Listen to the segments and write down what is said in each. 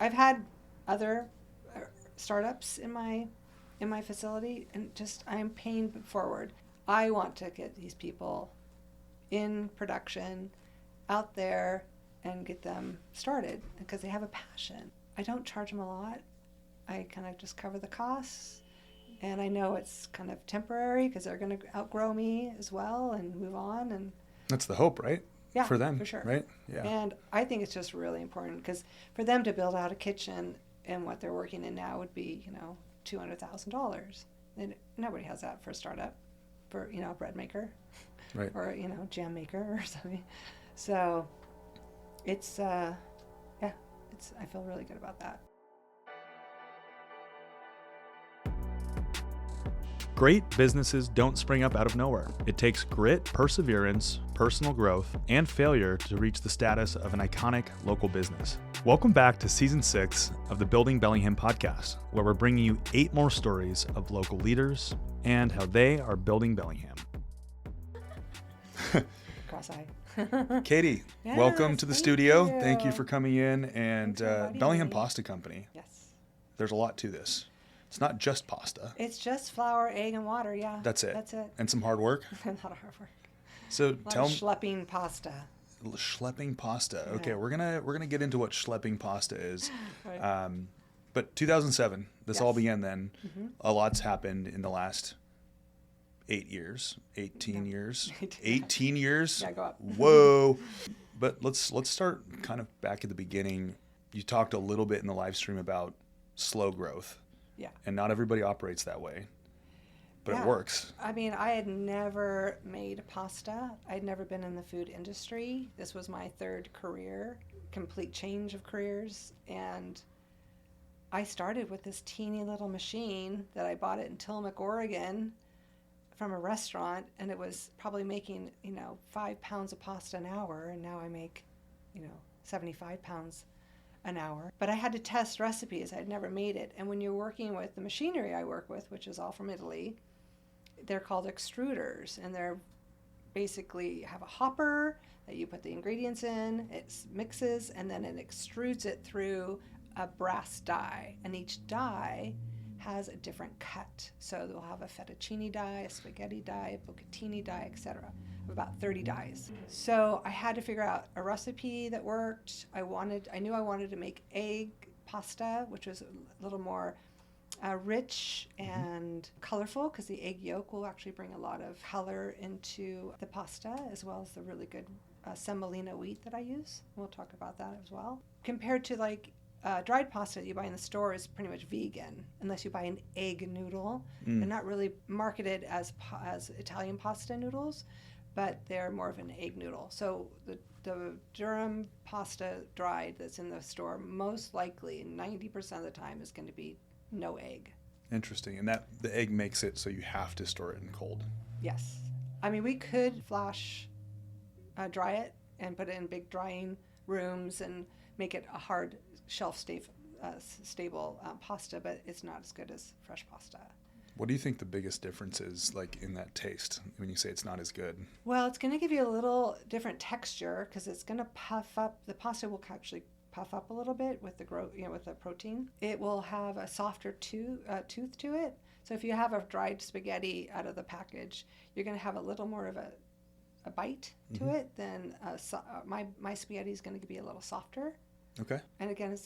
I've had other startups in my facility, and just I'm paying forward. I want to get these people in production out there and get them started because they have a passion. I don't charge them a lot. I kind of just cover the costs, and I know it's kind of temporary because they're going to outgrow me as well and move on. And that's the hope, right? Yeah, for them, for sure. Right? Yeah. And I think it's just really important because for them to build out a kitchen and what they're working in now would be, $200,000. And nobody has that for a startup, for, a bread maker, right, or, jam maker or something. So it's, I feel really good about that. Great businesses don't spring up out of nowhere. It takes grit, perseverance, personal growth, and failure to reach the status of an iconic local business. Welcome back to Season 6 of the Building Bellingham podcast, where we're bringing you 8 more stories of local leaders and how they are building Bellingham. Cross-eye. Katie, yes, welcome to the studio. You. Thank you for coming in. And Bellingham me. Pasta Company. Yes. There's a lot to this. It's not just pasta. It's just flour, egg, and water, yeah. That's it. That's it. And some hard work? A lot of hard work. So tell me. Schlepping pasta. Schlepping pasta. Okay, Yeah. we're gonna get into what schlepping pasta is. Right. But 2007, this Yes. all began then. Mm-hmm. A lot's happened in the last 8 years, 18 years, 18 years. Yeah, go up. Whoa. But let's start kind of back at the beginning. You talked a little bit in the live stream about slow growth. Yeah. And not everybody operates that way, but it works. I mean, I had never made pasta. I'd never been in the food industry. This was my 3rd career, complete change of careers. And I started with this teeny little machine that I bought in Tillamook, Oregon from a restaurant. And it was probably making, 5 pounds of pasta an hour. And now I make, 75 pounds an hour. But I had to test recipes. I'd never made it. And when you're working with the machinery I work with, which is all from Italy, they're called extruders. And they're basically have a hopper that you put the ingredients in, it mixes, and then it extrudes it through a brass die. And each die has a different cut. So they'll have a fettuccine die, a spaghetti die, a bucatini die, etc. About 30 dies. So I had to figure out a recipe that worked. I knew I wanted to make egg pasta, which was a little more rich and colorful, because the egg yolk will actually bring a lot of color into the pasta, as well as the really good semolina wheat that I use. We'll talk about that as well. Compared to dried pasta that you buy in the store is pretty much vegan, unless you buy an egg noodle. They're not really marketed as Italian pasta noodles, but they're more of an egg noodle. So the durum pasta dried that's in the store, most likely 90% of the time is going to be no egg. Interesting. And that the egg makes it so you have to store it in cold. Yes. I mean, we could flash dry it and put it in big drying rooms and make it a hard shelf stable pasta, but it's not as good as fresh pasta. What do you think the biggest difference is, in that taste, when you say it's not as good? Well, it's going to give you a little different texture, because it's going to puff up. The pasta will actually puff up a little bit with the with the protein. It will have a softer tooth to it. So if you have a dried spaghetti out of the package, you're going to have a little more of a bite to it than my spaghetti is going to be a little softer. Okay. And again,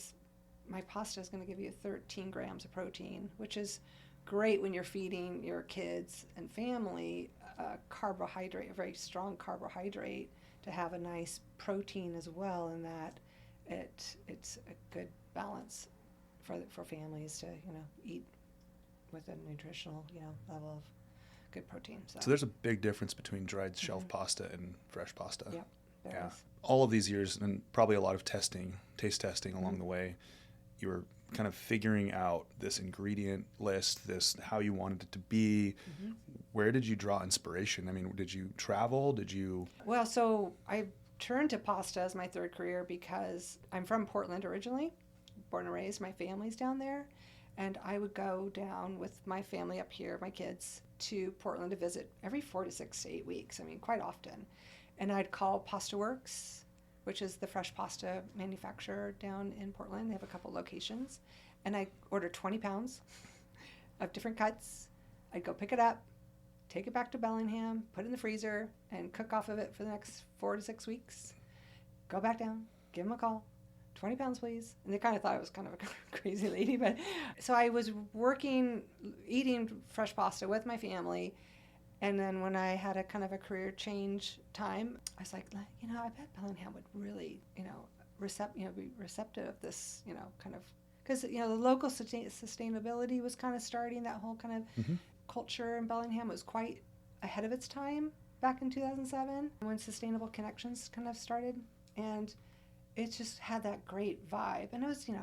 my pasta is going to give you 13 grams of protein, which is great when you're feeding your kids and family carbohydrate, a very strong carbohydrate, to have a nice protein as well, and that it's a good balance for families to eat with a nutritional level of good protein. So there's a big difference between dried shelf pasta and fresh pasta. Yep, there is. All of these years, and probably a lot of taste testing along the way, you were kind of figuring out this ingredient list, how you wanted it to be. Where did you draw inspiration? I mean, did you travel? Well, so I turned to pasta as my 3rd career because I'm from Portland originally, born and raised. My family's down there. And I would go down with my family up here, my kids, to Portland to visit every 4 to 6 to 8 weeks. I mean, quite often. And I'd call Pasta Works, which is the fresh pasta manufacturer down in Portland. They have a couple locations. And I ordered 20 pounds of different cuts. I'd go pick it up, take it back to Bellingham, put it in the freezer, and cook off of it for the next 4 to 6 weeks. Go back down, give them a call. 20 pounds, please. And they kind of thought I was kind of a crazy lady. But so I was working, eating fresh pasta with my family. And then when I had a kind of a career change time, I was like, I bet Bellingham would really, be receptive of this, kind of, because, the local sustainability was kind of starting, that whole kind of culture in Bellingham was quite ahead of its time back in 2007 when Sustainable Connections kind of started. And it just had that great vibe. And it was, the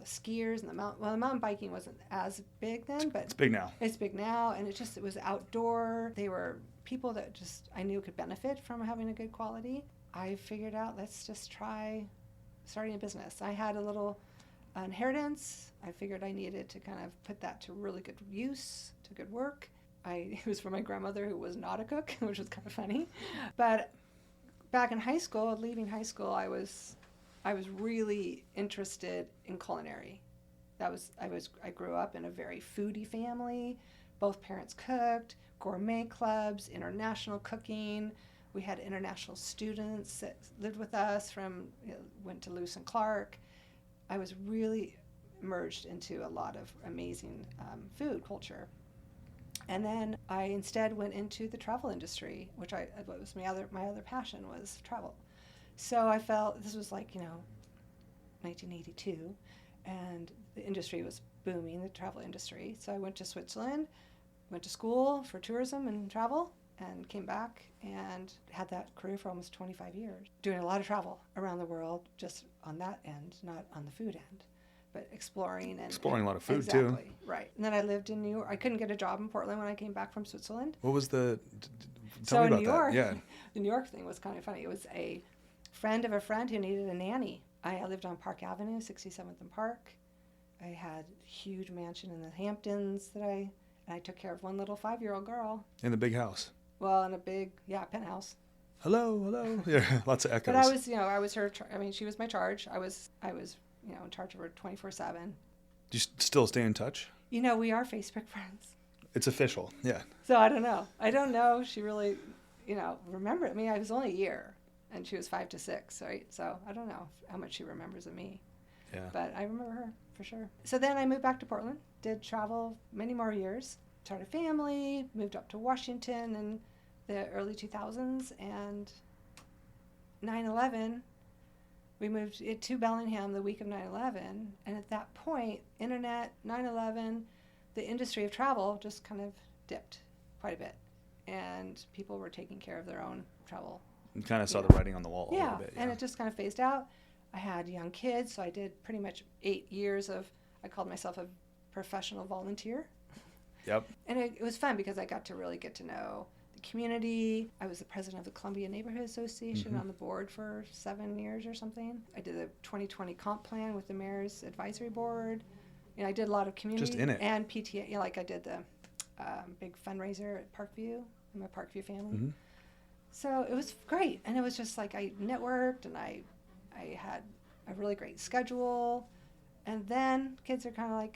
skiers and the mountain biking wasn't as big then, but it's big now. It's big now. And it was outdoor. They were people that I knew could benefit from having a good quality. I figured out, let's just try starting a business. I had a little inheritance. I figured I needed to kind of put that to really good use, to good work. It was from my grandmother, who was not a cook, which was kind of funny. But back in high school, leaving high school, I was really interested in culinary. I grew up in a very foodie family. Both parents cooked, gourmet clubs, international cooking. We had international students that lived with us went to Lewis and Clark. I was really merged into a lot of amazing food culture. And then I instead went into the travel industry, which was my other passion was travel. So I felt this was 1982, and the industry was booming, the travel industry. So I went to Switzerland, went to school for tourism and travel, and came back and had that career for almost 25 years, doing a lot of travel around the world, just on that end, not on the food end, but exploring a lot of food exactly, too. Right. And then I lived in New York. I couldn't get a job in Portland when I came back from Switzerland. What was tell me about New York, that? Yeah. The New York thing was kind of funny. It was a friend of a friend who needed a nanny. I lived on Park Avenue, 67th and Park. I had a huge mansion in the Hamptons and I took care of one little 5-year-old girl. In the big house. Well, in a big, penthouse. Hello. Yeah, lots of echoes. But I was her. She was my charge. I was, in charge of her 24/7. Do you still stay in touch? We are Facebook friends. It's official, yeah. So I don't know. She really, remembered. I was only a year, and she was 5 to 6, right? So I don't know how much she remembers of me. Yeah. But I remember her for sure. So then I moved back to Portland. Did travel many more years. Started a family. Moved up to Washington in the early 2000s, and 9/11. We moved to Bellingham the week of 9/11, and at that point, internet, 9/11, the industry of travel just kind of dipped quite a bit, and people were taking care of their own travel. You kind of saw the writing on the wall a little bit. Yeah, and it just kind of phased out. I had young kids, so I did pretty much 8 years I called myself a professional volunteer. Yep. And it was fun because I got to really get to know the community. I was the president of the Columbia Neighborhood Association on the board for 7 years or something. I did the 2020 comp plan with the mayor's advisory board. I did a lot of community. Just in it. And PTA. I did the big fundraiser at Parkview. I'm a Parkview family. Mm-hmm. So it was great. And it was just I networked, and I had a really great schedule. And then kids are kind of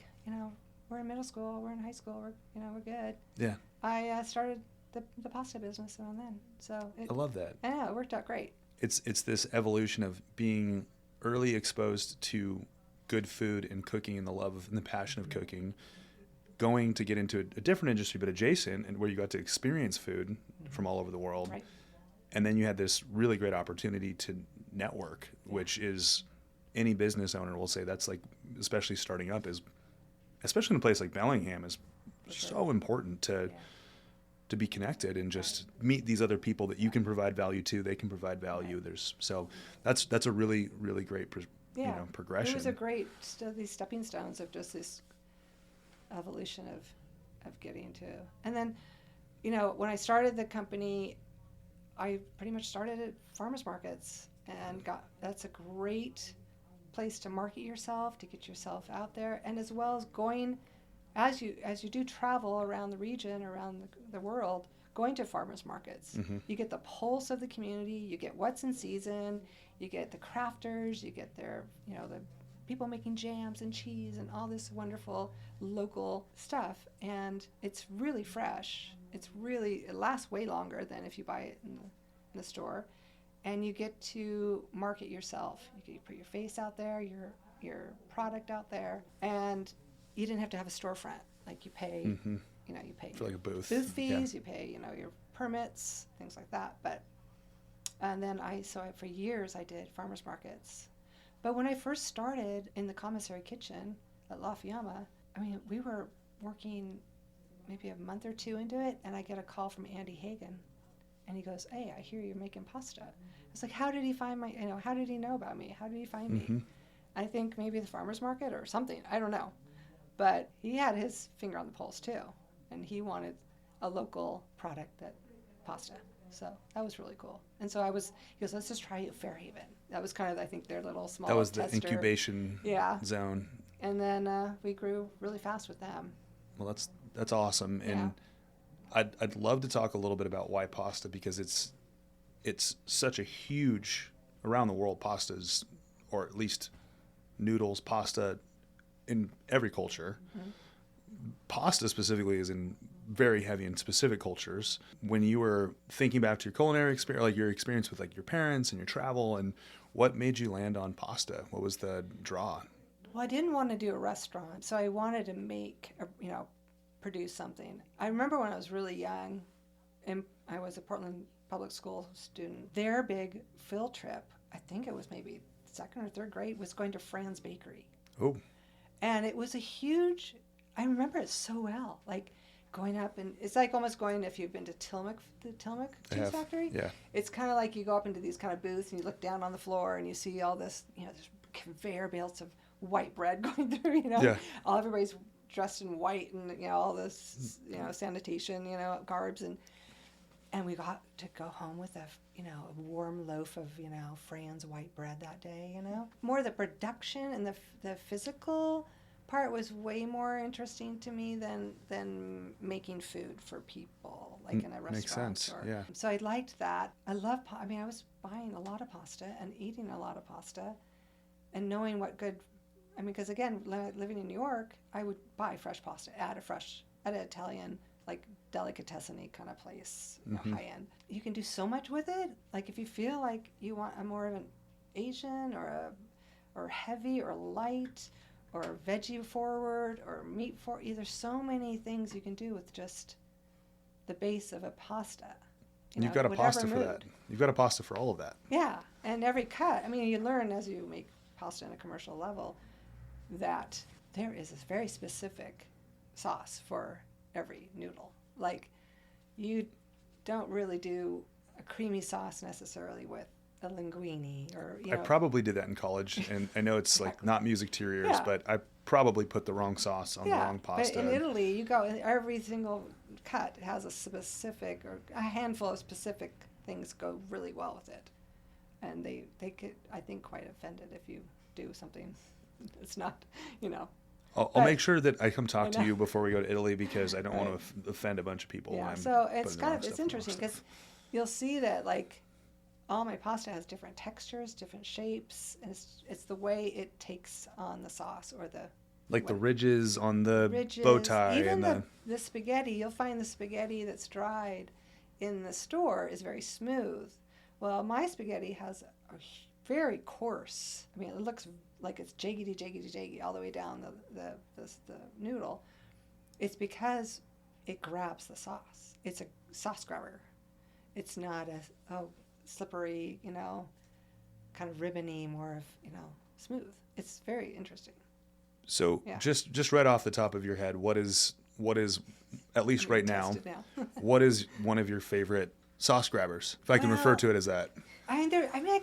we're in middle school, we're in high school, we're good. Yeah. I started the pasta business around then. So I love that. I know, it worked out great. It's this evolution of being early exposed to good food and cooking and the love and the passion of cooking, going to get into a different industry but adjacent, and where you got to experience food from all over the world. Right. And then you had this really great opportunity to network, which is any business owner will say that's especially starting up especially in a place like Bellingham is so important to be connected and just meet these other people that you can provide value to. They can provide value. That's a really, really great progression. It was a great these stepping stones of just this evolution of getting to. And then, when I started the company, I pretty much started at farmers markets, and that's a great place to market yourself, to get yourself out there, and as well as going, as you do travel around the region, around the world, going to farmers markets. You get the pulse of the community, you get what's in season, you get the crafters, you get their, the people making jams and cheese and all this wonderful local stuff. And it's really fresh. It lasts way longer than if you buy it in the store. And you get to market yourself. You put your face out there, your product out there, and you didn't have to have a storefront. Like you pay, you pay for like a booth fees, you pay, your permits, things like that. And then for years I did farmers markets. But when I first started in the commissary kitchen at La Fiamma, we were working maybe a month or two into it, and I get a call from Andy Hagen, and he goes, "Hey, I hear you're making pasta." I was like, how did he find how did he know about me? How did he find me? I think maybe the farmer's market or something. I don't know. But he had his finger on the pulse too. And he wanted a local product pasta. So that was really cool. And so he goes, let's just try it at Fairhaven. That was kind of, I think, their little small That was tester. the incubation zone. And then we grew really fast with them. Well, that's awesome. Yeah. And I'd love to talk a little bit about why pasta, because it's such a huge, around the world, pastas, or at least noodles, pasta, in every culture. Pasta specifically is in very heavy in specific cultures. When you were thinking back to your culinary experience, like your experience with like your parents and your travel, and what made you land on pasta? What was the draw? Well, I didn't want to do a restaurant, so I wanted to produce something. I remember when I was really young, and I was a Portland public school student, their big field trip, I think it was maybe second or third grade, was going to Fran's Bakery. Oh. And it was I remember it so well, like going up, and it's like almost going, if you've been to the Tillamook Cheese Factory. Yeah. It's kind of like you go up into these kind of booths and you look down on the floor and you see all this, there's conveyor belts of white bread going through, all everybody's dressed in white and, all this, sanitation, garbs. And we got to go home with a warm loaf of, Fran's white bread that day, More the production and the physical part was way more interesting to me than making food for people, like in a restaurant. Makes sense, yeah. So I liked that. I love, I was buying a lot of pasta and eating a lot of pasta and knowing what good, because again, living in New York, I would buy fresh pasta at an Italian, like delicatessen-y kind of place, high end. You can do so much with it. Like if you feel like you want a more of an Asian or heavy or light or veggie forward or meat forward, there's so many things you can do with just the base of a pasta. You've got a pasta for that. You've got a pasta for all of that. Yeah, and every cut. You learn as you make pasta on a commercial level that there is a very specific sauce for every noodle. Like, you don't really do a creamy sauce necessarily with a linguine or, I probably did that in college, and I know it's like not music to your ears, but I probably put the wrong sauce on the wrong pasta. But in Italy, you go, every single cut has a specific, or a handful of specific things go really well with it. And they get, I think, quite offended if you do something that's not, I'll make sure that I come talk to you before we go to Italy, because I don't want to offend a bunch of people. Yeah, so it's interesting because you'll see that like all my pasta has different textures, different shapes, and it's the way it takes on the sauce or the ridges on the bow tie. Even the spaghetti, you'll find the spaghetti that's dried in the store is very smooth. Well, my spaghetti has a very coarse, it looks like it's jaggedy all the way down the noodle. It's because it grabs the sauce. It's a sauce grabber. It's not a slippery, kind of ribbony, more of, smooth. It's very interesting. So just right off the top of your head, what is at least right now, what is one of your favorite sauce grabbers, if I can refer to it as that? I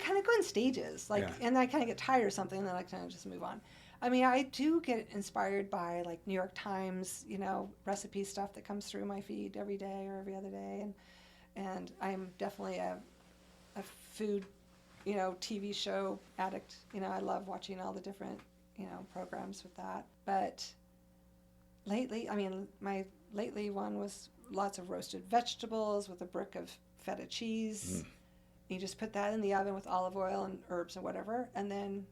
kind of go in stages, and then I kind of get tired of something, and then I kind of just move on. I do get inspired by like New York Times, recipe stuff that comes through my feed every day or every other day, and I'm definitely a food, TV show addict. I love watching all the different, programs with that. But lately, I mean, my lately one was lots of roasted vegetables with a brick of feta cheese. You just put that in the oven with olive oil and herbs and whatever, and then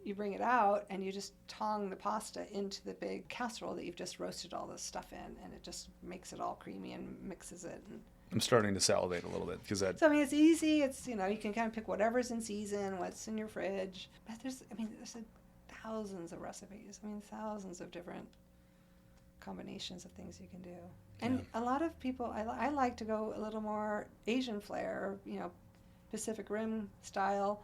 you bring it out and you just tong the pasta into the big casserole that you've just roasted all this stuff in, and it just makes it all creamy and mixes it. And I'm starting to salivate a little bit because that. so I mean, it's easy. It's, you can kind of pick whatever's in season, what's in your fridge. But there's thousands of recipes. I mean, thousands of different combinations of things you can do. And a lot of people, I like to go a little more Asian flair, Pacific Rim style.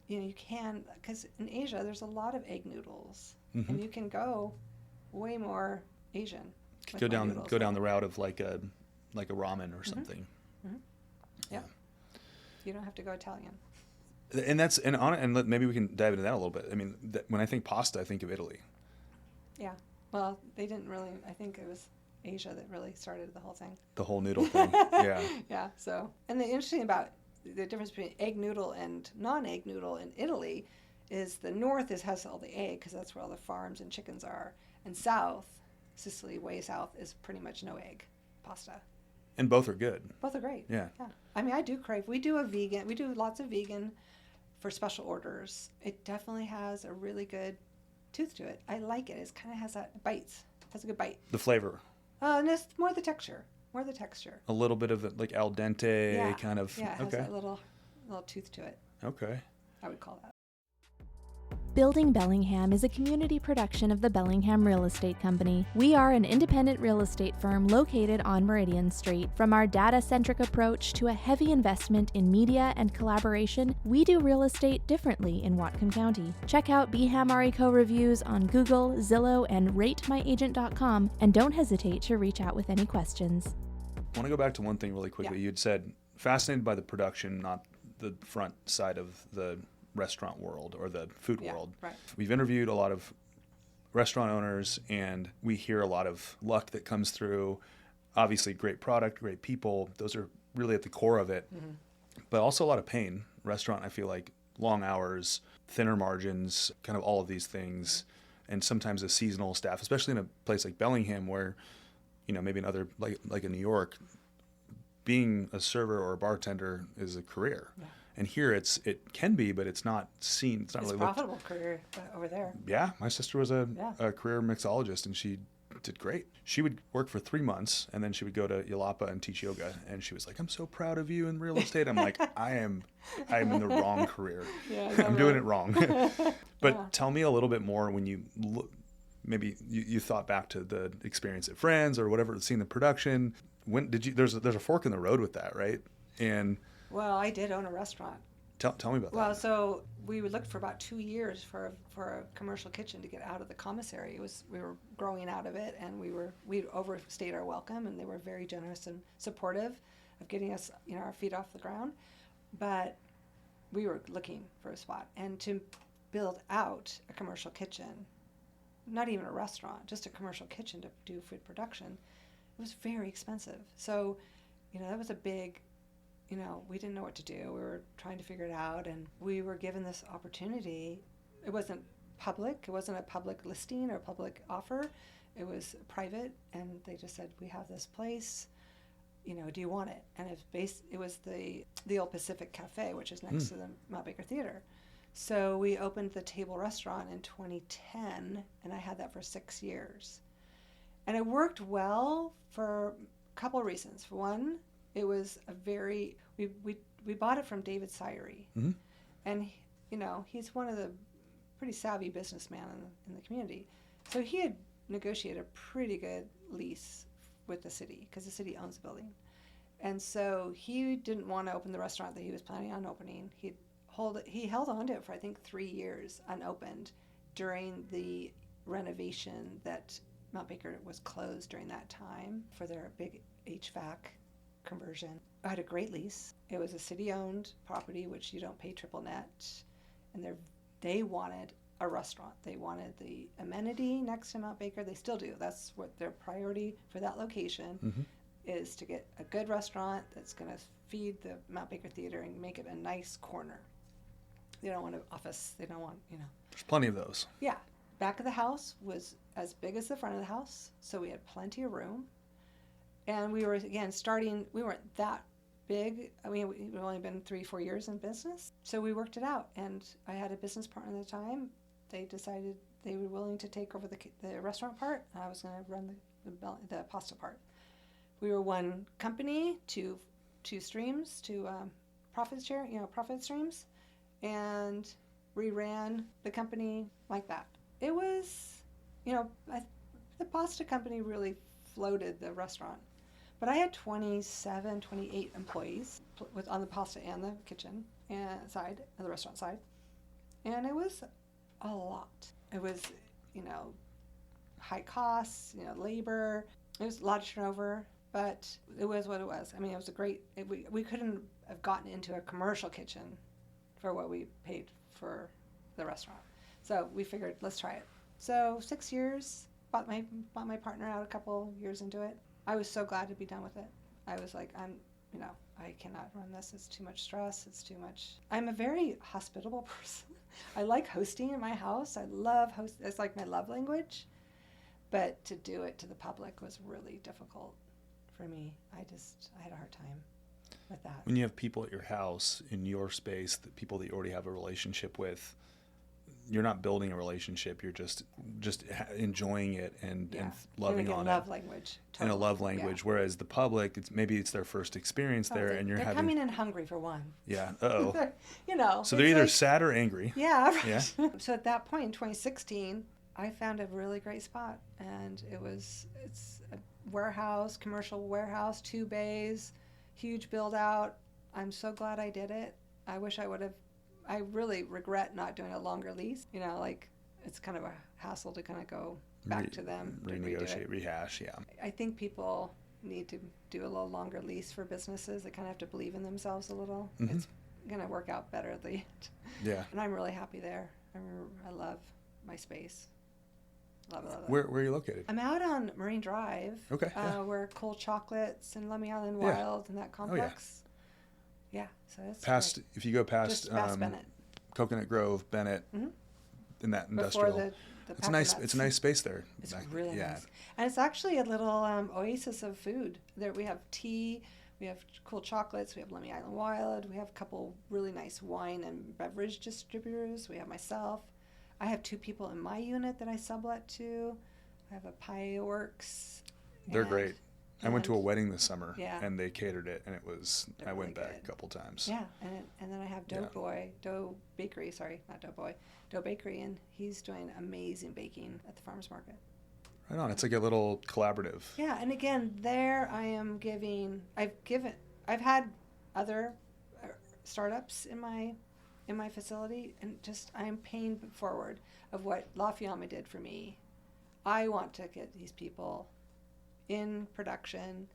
You can, because in Asia there's a lot of egg noodles, and you can go way more Asian. Go down the route of like a ramen or something. Yeah. You don't have to go Italian. And maybe we can dive into that a little bit. I mean, when I think pasta, I think of Italy. Yeah. Well, they didn't really. I think it was Asia that really started the whole thing. The whole noodle thing. Yeah. Yeah. So, and the interesting about the difference between egg noodle and non-egg noodle in Italy is the north has all the egg because that's where all the farms and chickens are, and south, Sicily way south, is pretty much no egg pasta. And both are good. Both are great. Yeah. I mean, I do crave. We do lots of vegan for special orders. It definitely has a really good tooth to it. I like it. It kind of has that bites. Has a good bite. The flavor. And it's more the texture. A little bit of it, like al dente kind of. Yeah, it has that little tooth to it. Okay. I would call that. Building Bellingham is a community production of the Bellingham Real Estate Company. We are an independent real estate firm located on Meridian Street. From our data-centric approach to a heavy investment in media and collaboration, we do real estate differently in Whatcom County. Check out Bellingham Real Estate Co reviews on Google, Zillow, and ratemyagent.com, and don't hesitate to reach out with any questions. I want to go back to one thing really quickly. Yeah. You'd said fascinated by the production, not the front side of the restaurant world or the food world. Right. We've interviewed a lot of restaurant owners, and we hear a lot of luck that comes through. Obviously, great product, great people. Those are really at the core of it. But also a lot of pain. Restaurant, I feel like long hours, thinner margins, kind of all of these things. And sometimes a seasonal staff, especially in a place like Bellingham where, maybe in other, like in New York, being a server or a bartender is a career. Yeah. And here it can be, but it's not seen. It's not really profitable career over there. Yeah, my sister was a career mixologist, and she did great. She would work for 3 months, and then she would go to Yalapa and teach yoga. And she was like, "I'm so proud of you in real estate." I'm like, I am in the wrong career. Yeah, I'm doing it wrong. But tell me a little bit more when you look. Maybe you thought back to the experience at Friends or whatever, seeing the production. When did you? There's a fork in the road with that, right? And well, I did own a restaurant. Tell me about that. Well, so we looked for about 2 years for a commercial kitchen to get out of the commissary. We were growing out of it, and we'd overstayed our welcome, and they were very generous and supportive of getting us, our feet off the ground. But we were looking for a spot, and to build out a commercial kitchen, not even a restaurant, just a commercial kitchen to do food production, it was very expensive. So, that was a big. We didn't know what to do. We were trying to figure it out, and we were given this opportunity. It wasn't public. It wasn't a public listing or a public offer. It was private, and they just said, "We have this place. Do you want it?" And it was the old Pacific Cafe, which is next to the Mount Baker Theater. So we opened the Table Restaurant in 2010, and I had that for 6 years. And it worked well for a couple of reasons. For one, it was we bought it from David Syrie, and he's one of the pretty savvy businessmen in the community. So he had negotiated a pretty good lease with the city because the city owns the building, and so he didn't want to open the restaurant that he was planning on opening. He held on to it for I think 3 years unopened during the renovation that Mount Baker was closed during that time for their big HVAC conversion. I had a great lease. It was a city-owned property, which you don't pay triple net, and they wanted a restaurant. They wanted the amenity next to Mount Baker. They still do. That's what their priority for that location is, to get a good restaurant that's going to feed the Mount Baker Theater and make it a nice corner. They don't want an office. They don't want, There's plenty of those. Yeah. back of the house was as big as the front of the house, so we had plenty of room. And we were, again, we weren't that big. I mean, we've only been 3-4 years in business. So we worked it out. And I had a business partner at the time. They decided they were willing to take over the restaurant part. And I was going to run the pasta part. We were one company, two streams, two profit streams. And we ran the company like that. It was, the pasta company really floated the restaurant. But I had 27, 28 employees on the pasta and the kitchen side, the restaurant side. And it was a lot. It was, high costs, labor. It was a lot of turnover, but it was what it was. I mean, it was we couldn't have gotten into a commercial kitchen for what we paid for the restaurant. So we figured, let's try it. So 6 years, bought my partner out a couple years into it. I was so glad to be done with it. I was like, I cannot run this. It's too much stress. It's too much. I'm a very hospitable person. I like hosting in my house. I love hosting. It's like my love language. But to do it to the public was really difficult for me. I had a hard time with that. When you have people at your house, in your space, the people that you already have a relationship with, you're not building a relationship. You're just enjoying it and loving on love language. Totally. In a love language. Yeah. Whereas the public, it's their first experience there, and they're coming in hungry for one. Yeah. So they're either sad or angry. Yeah. Right. Yeah. So at that point in 2016, I found a really great spot, and it's a warehouse, commercial warehouse, 2 bays, huge build out. I'm so glad I did it. I wish I would have. I really regret not doing a longer lease. It's kind of a hassle to kind of go back to them. Renegotiate, rehash, yeah. I think people need to do a little longer lease for businesses. They kind of have to believe in themselves a little. Mm-hmm. It's going to work out better at the end. Yeah. And I'm really happy there. I love my space. Love it. Where are you located? I'm out on Marine Drive. Okay. Where Cold Chocolates and Lemmy Island Wild and that complex. Yeah, so it's past. If you go past Bennett, Coconut Grove, Bennett, mm-hmm. in that industrial, it's nice. It's a nice space there. It's really nice, and it's actually a little oasis of food. There we have tea, we have cool chocolates, we have Lemmy Island Wild, we have a couple really nice wine and beverage distributors. We have myself. I have 2 people in my unit that I sublet to. I have a pie works. They're great. I went to a wedding this summer, and they catered it, and it was. I went back a couple times. Yeah, and then I have Dough Bakery, and he's doing amazing baking at the farmers market. Right on. It's like a little collaborative. Yeah, and again, there I am giving. I've had other startups in my facility, and just I'm paying forward of what Lafayette did for me. I want to get these people in production,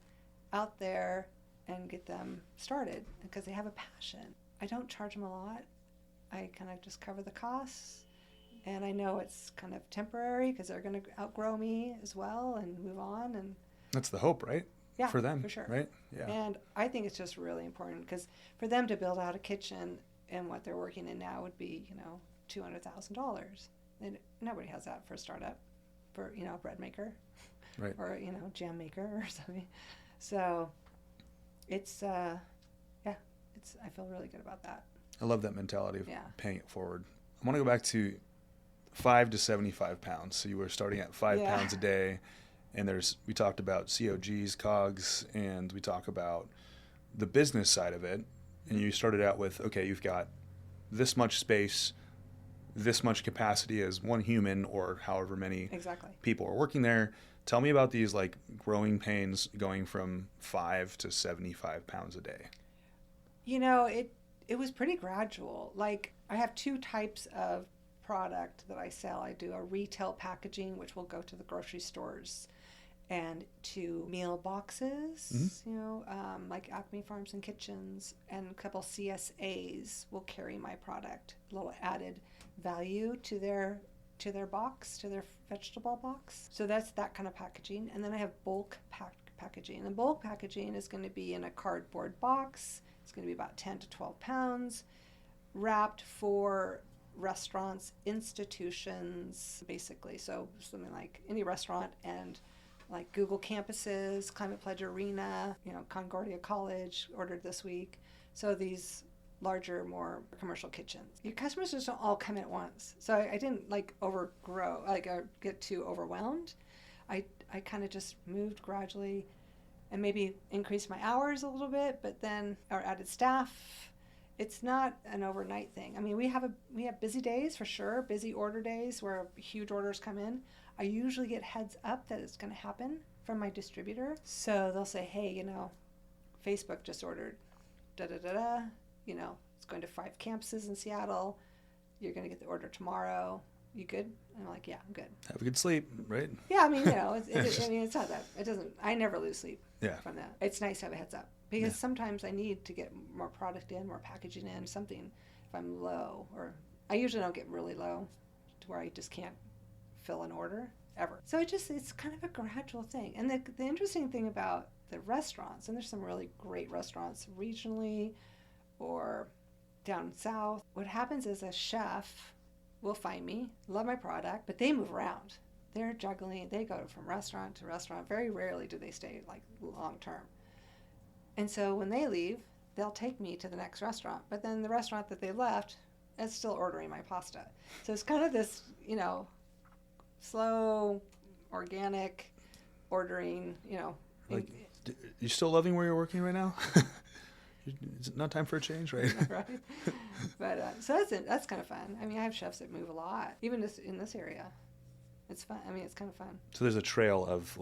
out there, and get them started because they have a passion. I don't charge them a lot. I kind of just cover the costs, and I know it's kind of temporary because they're going to outgrow me as well and move on. And that's the hope, right? Yeah, for them, for sure. Right? Yeah. And I think it's just really important because for them to build out a kitchen and what they're working in now would be, $200,000. And nobody has that for a startup, for a bread maker. Right. Or, jam maker or something. So it's, I feel really good about that. I love that mentality of paying it forward. I want to go back to 5 to 75 pounds. So you were starting at 5 pounds a day, and we talked about COGs, COGs, and we talk about the business side of it. And you started out with, okay, you've got this much space, this much capacity as one human or however many people are working there. Tell me about these growing pains going from 5 to 75 pounds a day. It was pretty gradual. I have 2 types of product that I sell. I do a retail packaging, which will go to the grocery stores, and to meal boxes, mm-hmm. Like Acme Farms and Kitchens, and a couple CSAs will carry my product, a little added value to their box, to their vegetable box. So that's that kind of packaging. And then I have bulk packaging. And bulk packaging is going to be in a cardboard box. It's going to be about 10 to 12 pounds, wrapped for restaurants, institutions, basically. So something like any restaurant and like Google campuses, Climate Pledge Arena, Concordia College ordered this week. So these larger, more commercial kitchens. Your customers just don't all come at once. So I didn't get too overwhelmed. I kind of just moved gradually and maybe increased my hours a little bit, but then or added staff. It's not an overnight thing. I mean, we have busy days for sure, busy order days where huge orders come in. I usually get heads up that it's going to happen from my distributor. So they'll say, hey, Facebook just ordered da-da-da-da. It's going to 5 campuses in Seattle. You're going to get the order tomorrow. You good? And I'm like, yeah, I'm good. Have a good sleep, right? Yeah, I mean, it's not that. I never lose sleep from that. It's nice to have a heads up because sometimes I need to get more product in, more packaging in, something if I'm low. Or I usually don't get really low to where I just can't fill an order ever. So it's kind of a gradual thing. And the interesting thing about the restaurants, and there's some really great restaurants regionally or down south, what happens is a chef will find me, love my product, but they move around. They're juggling. They go from restaurant to restaurant. Very rarely do they stay like long term. And so when they leave, they'll take me to the next restaurant. But then the restaurant that they left is still ordering my pasta. So it's kind of this, slow, organic ordering, Like, you still loving where you're working right now? It's not time for a change, right? Right. But so that's kind of fun. I mean, I have chefs that move a lot, even in this area. It's fun. I mean, it's kind of fun. So there's a trail of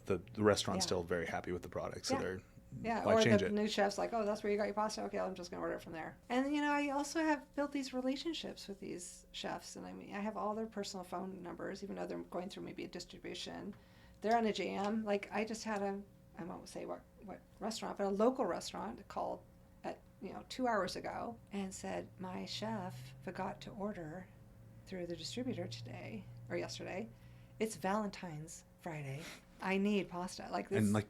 the restaurant's still very happy with the product, so they're why change it? New chef's like, oh, that's where you got your pasta. Okay, I'm just gonna order it from there. And I also have built these relationships with these chefs, and I mean, I have all their personal phone numbers, even though they're going through maybe a distribution. They're on a jam. Like I just had I won't say what restaurant, but a local restaurant called at 2 hours ago and said my chef forgot to order through the distributor today or yesterday. It's Valentine's Friday. I need pasta like this. And like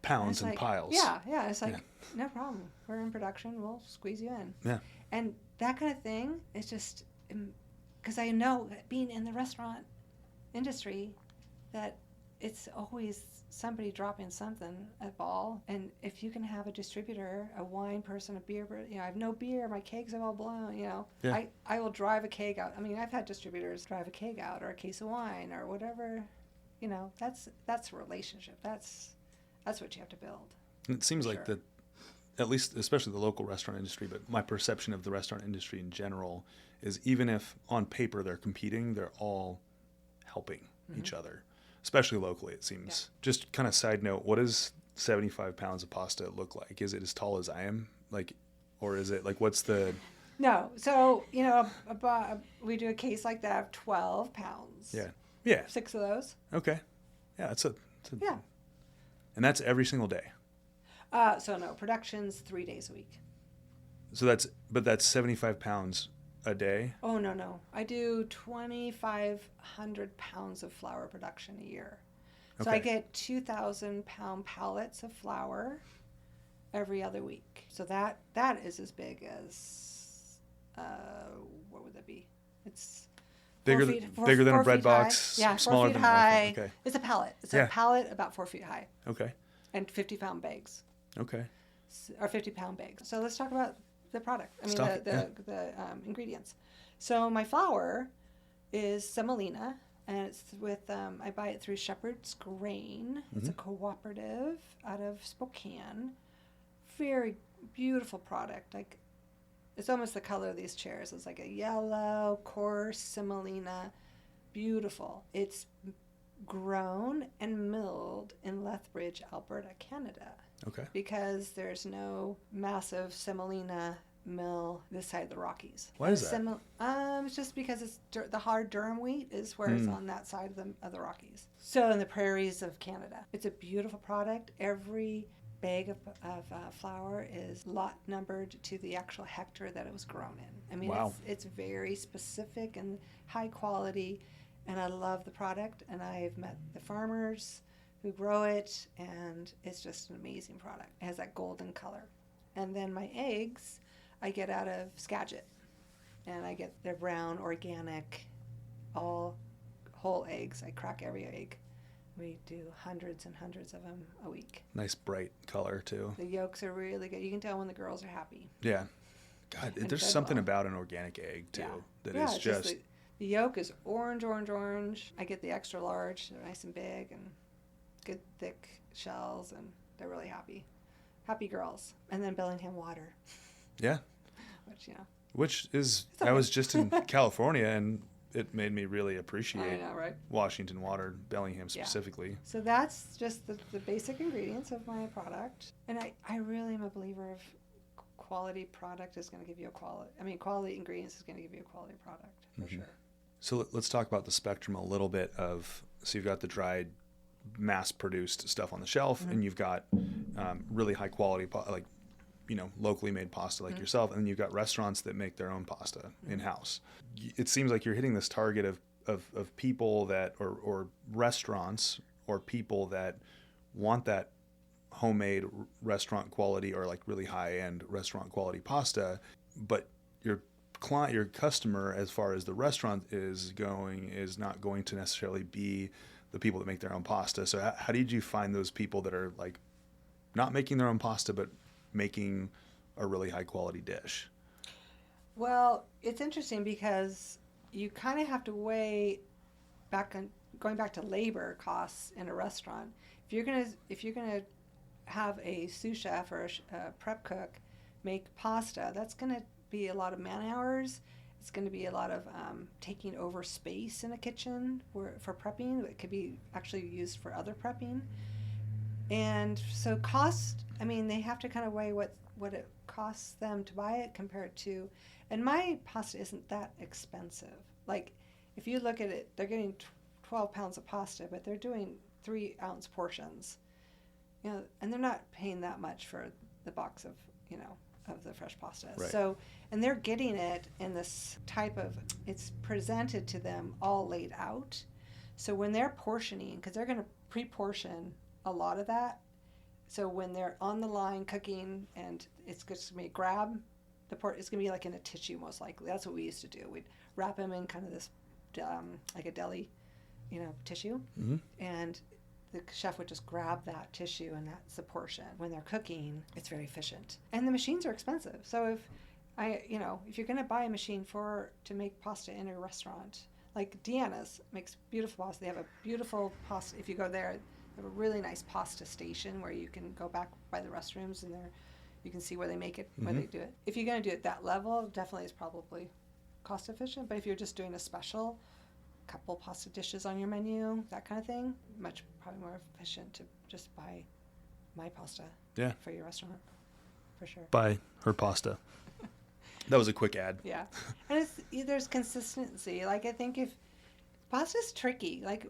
pounds and piles. Yeah. It's like no problem. We're in production. We'll squeeze you in. Yeah. And that kind of thing is just because I know being in the restaurant industry that it's always somebody dropping something, a ball. And if you can have a distributor, a wine person, a beer, I have no beer, my kegs are all blown, Yeah. I will drive a keg out. I mean, I've had distributors drive a keg out or a case of wine or whatever, that's a relationship. That's what you have to build. And it seems like that, at least, especially the local restaurant industry, but my perception of the restaurant industry in general is even if on paper they're competing, they're all helping each other. Especially locally, it seems. Yeah. Just kind of side note, what does 75 pounds of pasta look like? Is it as tall as I am? Or is it what's the... No. So, we do a case like that of 12 pounds. Yeah. Yeah. 6 of those. Okay. Yeah, that's a yeah. And that's every single day? So no, production's 3 days a week. So that's 75 pounds a day? Oh, no. I do 2,500 pounds of flour production a year. So I get 2,000 pound pallets of flour every other week. So that is as big as, what would that be? It's bigger than a bread box, high. Yeah, smaller 4 feet than high. Okay. It's a pallet. It's a pallet about 4 feet high. Okay. And 50-pound bags. Okay. Or 50-pound bags. So let's talk about the product. I mean, the ingredients. So my flour is semolina, and it's with I buy it through Shepherd's Grain. It's a cooperative out of Spokane. Very beautiful product. Like it's almost the color of these chairs. It's like a yellow, coarse semolina. Beautiful. It's grown and milled in Lethbridge, Alberta, Canada. Okay. Because there's no massive semolina mill this side of the Rockies. Why is that? It's just because it's the hard durum wheat is where it's on that side of the Rockies. So in the prairies of Canada, it's a beautiful product. Every bag of flour is lot numbered to the actual hectare that it was grown in. I mean, it's very specific and high quality, and I love the product. And I've met the farmers who grow it, and it's just an amazing product. It has that golden color. And then my eggs, I get out of Skagit. and I get their brown, organic, all whole eggs. I crack every egg. We do hundreds and hundreds of them a week. Nice bright color too. The yolks are really good. You can tell when the girls are happy. Yeah. God, And there's fed something well. about an organic egg too that is it's just the yolk is orange. I get the extra large. They're nice and big and good thick shells, and they're really happy. Happy girls. And then Bellingham water. Yeah. Which, is okay. I was just in California, and it made me really appreciate I know, right? Washington water, Bellingham specifically. So that's just the basic ingredients of my product. And I really am a believer of quality product is going to give you quality ingredients is going to give you a quality product for sure. So let's talk about the spectrum a little bit of, so you've got the dried, mass-produced stuff on the shelf, and you've got really high quality, like, locally made pasta like yourself, and then you've got restaurants that make their own pasta in-house. It seems like you're hitting this target of people that, or restaurants or people that want that homemade restaurant quality or like really high-end restaurant quality pasta, but your customer, as far as the restaurant is not going to necessarily be the people that make their own pasta. So how did you find those people that are like not making their own pasta but making a really high quality dish? Well, it's interesting because you kind of have to weigh going back to labor costs in a restaurant. If you're gonna have a sous chef or a prep cook make pasta, that's gonna be a lot of man hours. It's going to be a lot of taking over space in a kitchen for prepping. It could be actually used for other prepping. And so cost, they have to kind of weigh what it costs them to buy it compared to, and my pasta isn't that expensive. Like, if you look at it, they're getting 12 pounds of pasta, but they're doing 3-ounce portions. And they're not paying that much for the box of the fresh pasta. Right. So, and they're getting it in this type of, it's presented to them all laid out. So when they're portioning, because they're going to pre-portion a lot of that. So when they're on the line cooking, and it's just going to be it's going to be like in a tissue most likely. That's what we used to do. We'd wrap them in kind of this, like a deli, tissue. Mm-hmm. And the chef would just grab that tissue, and that's the portion. When they're cooking, it's very efficient. And the machines are expensive. So if you're going to buy a machine to make pasta in a restaurant, like Deanna's makes beautiful pasta. They have a beautiful pasta. If you go there, they have a really nice pasta station where you can go back by the restrooms, and you can see where they make it, where they do it. If you're going to do it that level, definitely is probably cost efficient. But if you're just doing a special couple pasta dishes on your menu, that kind of thing, probably more efficient to just buy my pasta for your restaurant, for sure. Buy her pasta. That was a quick ad. Yeah. And there's consistency. Like, I think if pasta's tricky, like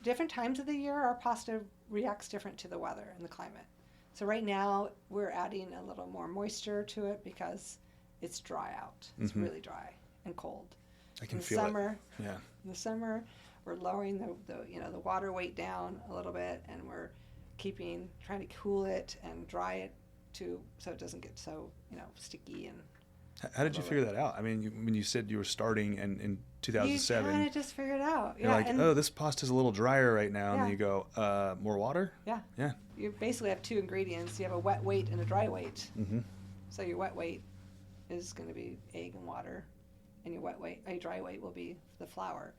different times of the year, our pasta reacts different to the weather and the climate. So right now we're adding a little more moisture to it because it's dry out. It's really dry and cold. I can feel it. Yeah. In the summer, we're lowering the water weight down a little bit, and we're trying to cool it and dry it so it doesn't get so sticky. And how did you figure that out? When you said you were starting in 2007, you kind of just figured it out. You're like, this pasta's a little drier right now, and then you go, more water. Yeah. You basically have two ingredients. You have a wet weight and a dry weight. Mm-hmm. So your wet weight is going to be egg and water, and your dry weight will be the flour.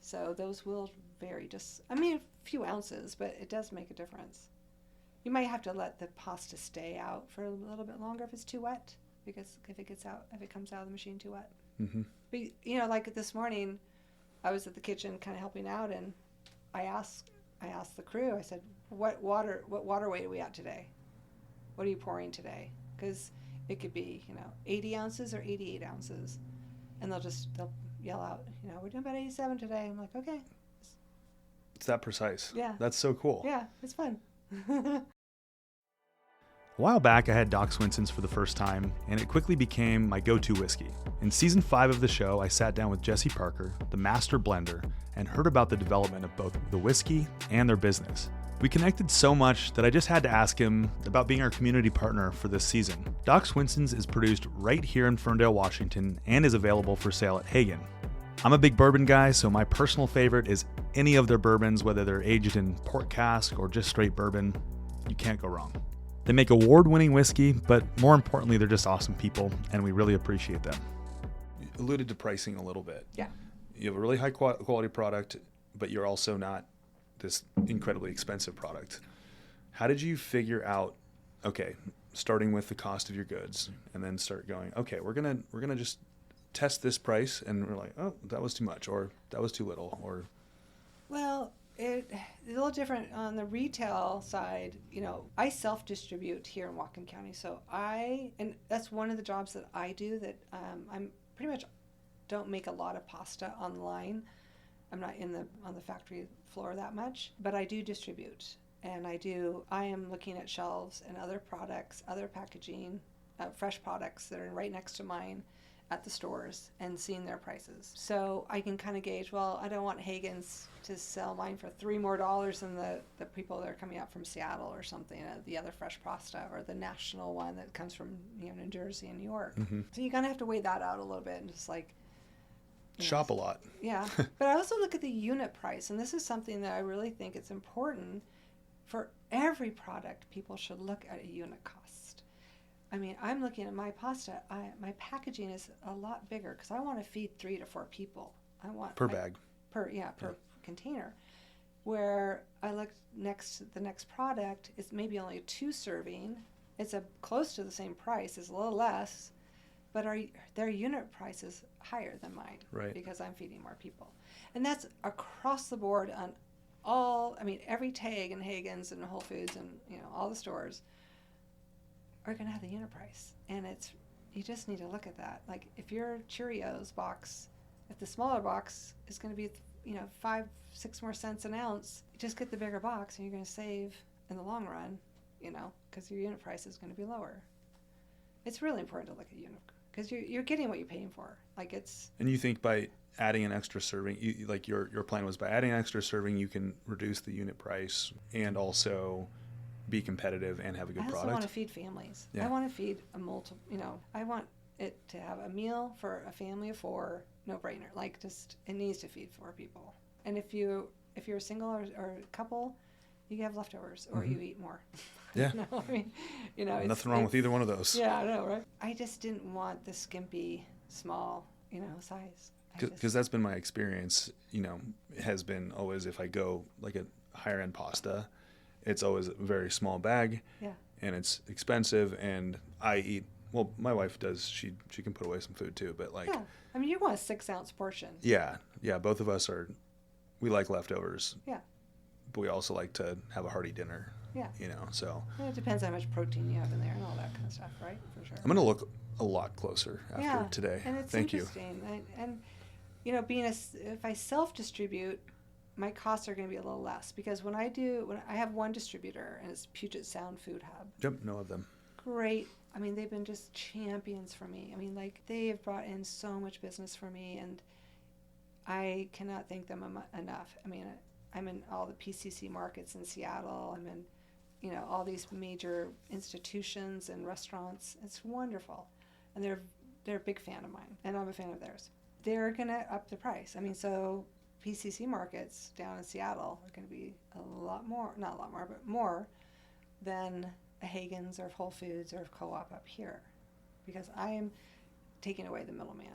So those will vary a few ounces, but it does make a difference. You might have to let the pasta stay out for a little bit longer if it's too wet, because if it comes out of the machine too wet. Mm-hmm. But like this morning, I was at the kitchen kind of helping out, and I asked the crew, I said, what water weight are we at today? What are you pouring today? Because it could be 80 ounces or 88 ounces. And they'll yell out, we're doing about 87 today. I'm like, okay. It's that precise. Yeah. That's so cool. Yeah, it's fun. A while back, I had Doc Swinson's for the first time, and it quickly became my go-to whiskey. In season 5 of the show, I sat down with Jesse Parker, the master blender, and heard about the development of both the whiskey and their business. We connected so much that I just had to ask him about being our community partner for this season. Doc Swinson's is produced right here in Ferndale, Washington, and is available for sale at Hagen. I'm a big bourbon guy, so my personal favorite is any of their bourbons, whether they're aged in port cask or just straight bourbon. You can't go wrong. They make award-winning whiskey, but more importantly, they're just awesome people, and we really appreciate them. You alluded to pricing a little bit. Yeah. You have a really high quality product, but you're also not this incredibly expensive product. How did you figure out, okay, starting with the cost of your goods and then start going, okay, we're gonna just test this price, and we're like, oh, that was too much, or that was too little, or... Well, it's a little different on the retail side. I self-distribute here in Whatcom County, so and that's one of the jobs that I do, that I'm pretty much don't make a lot of pasta online. I'm not on the factory floor that much, but I do distribute, and I am looking at shelves and other products, other packaging, fresh products that are right next to mine at the stores, and seeing their prices. So I can kind of gauge, well, I don't want Hagen's to sell mine for $3 more than the people that are coming out from Seattle or something, the other fresh pasta, or the national one that comes from New Jersey and New York. Mm-hmm. So you kind of have to weigh that out a little bit and just like, shop a lot. Yeah. But I also look at the unit price, and this is something that I really think it's important for every product. People should look at a unit cost. I mean, I'm looking at my pasta. My packaging is a lot bigger because I want to feed 3 to 4 people. I want per bag. Per container. Where I look the next product is maybe only a 2 serving. It's close to the same price. It's a little less. But their unit price is higher than mine, right? Because I'm feeding more people. And that's across the board on every tag in Hagen's and Whole Foods and, all the stores are going to have the unit price. And you just need to look at that. Like, if your Cheerios box, if the smaller box is going to be, 5-6 more cents an ounce, you just get the bigger box and you're going to save in the long run, because your unit price is going to be lower. It's really important to look at unit, because you're getting what you're paying for. And you think by adding an extra serving, your plan was by adding an extra serving, you can reduce the unit price and also be competitive and have a good product. I also want to feed families. Yeah. I want to feed I want it to have a meal for a family of 4, no brainer. It needs to feed 4 people. And if you're a single or a couple, you have leftovers, or you eat more. Yeah. Nothing wrong with either one of those. Yeah, I know, right? I just didn't want the skimpy, small, size. Because that's been my experience, has been always, if I go like a higher end pasta, it's always a very small bag. Yeah. And it's expensive, and I eat, well, my wife does, she can put away some food too, but Yeah. You want a 6-ounce portion. Yeah. Yeah. Both of us we like leftovers. Yeah. But we also like to have a hearty dinner. Yeah. So. It depends how much protein you have in there and all that kind of stuff, right? For sure. I'm going to look a lot closer after today. And it's Thank interesting. And if I self-distribute, my costs are going to be a little less, because when I have one distributor, and it's Puget Sound Food Hub. Yep, know of them. Great. They've been just champions for me. They have brought in so much business for me, and I cannot thank them enough. I'm in all the PCC markets in Seattle. I'm in, all these major institutions and restaurants. It's wonderful. And they're a big fan of mine, and I'm a fan of theirs. They're going to up the price. So PCC markets down in Seattle are going to be not a lot more, but more than a Hagen's or Whole Foods or Co-op up here, because I am taking away the middleman.